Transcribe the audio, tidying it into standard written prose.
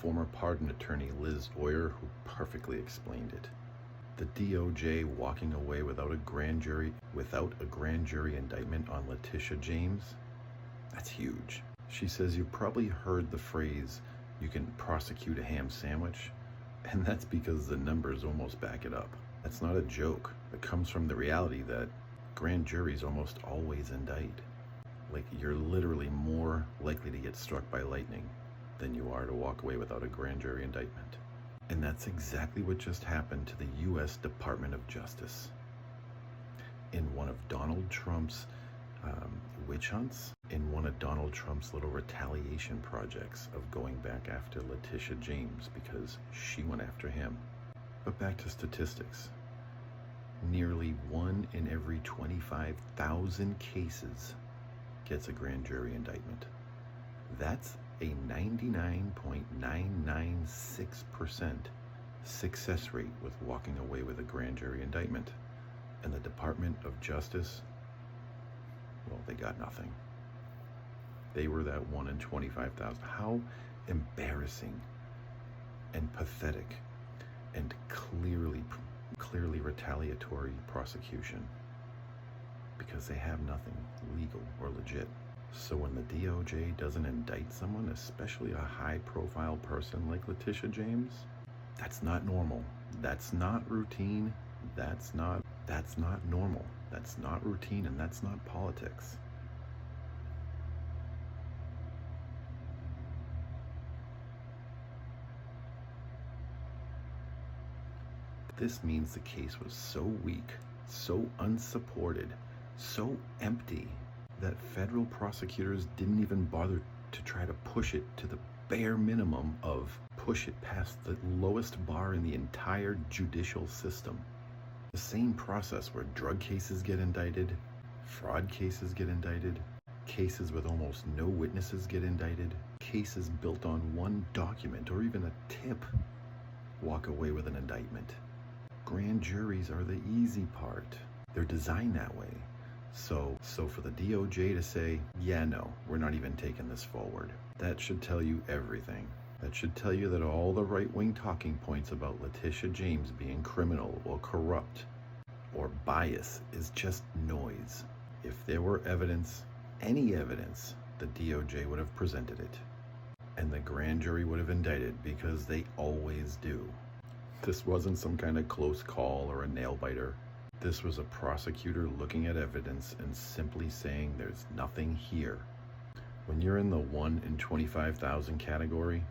former pardon attorney Liz Oyer, who perfectly explained it. The DOJ walking away without a grand jury indictment on Letitia James, that's huge. She says you probably heard the phrase, you can prosecute a ham sandwich, and that's because the numbers almost back it up. That's not a joke. It comes from the reality that grand juries almost always indict. Like, you're literally more likely to get struck by lightning than you are to walk away without a grand jury indictment. And that's exactly what just happened to the U.S. Department of Justice. In one of Donald Trump's witch hunts, in one of Donald Trump's little retaliation projects of going back after Letitia James because she went after him. But back to statistics. Nearly 1 in every 25,000 cases gets a grand jury indictment. That's a 99.996% success rate with walking away with a grand jury indictment. And the Department of Justice, well, they got nothing. They were that 1 in 25,000. How embarrassing and pathetic and clearly retaliatory prosecution, because they have nothing legal or legit. So when the DOJ doesn't indict someone, especially a high-profile person like Letitia James, that's not normal. That's not routine. That's not normal. That's not routine, and that's not politics. This means the case was so weak, so unsupported, so empty, that federal prosecutors didn't even bother to try to push it to the bare minimum of push it past the lowest bar in the entire judicial system. The same process where drug cases get indicted, fraud cases get indicted, cases with almost no witnesses get indicted, cases built on one document or even a tip walk away with an indictment. Grand juries are the easy part. They're designed that way. So for the DOJ to say, yeah, no, we're not even taking this forward, that should tell you everything. That should tell you that all the right-wing talking points about Letitia James being criminal or corrupt or bias is just noise. If there were evidence, any evidence, the DOJ would have presented it. And the grand jury would have indicted, because they always do. This wasn't some kind of close call or a nail-biter. This was a prosecutor looking at evidence and simply saying there's nothing here. When you're in the 1 in 25,000 category,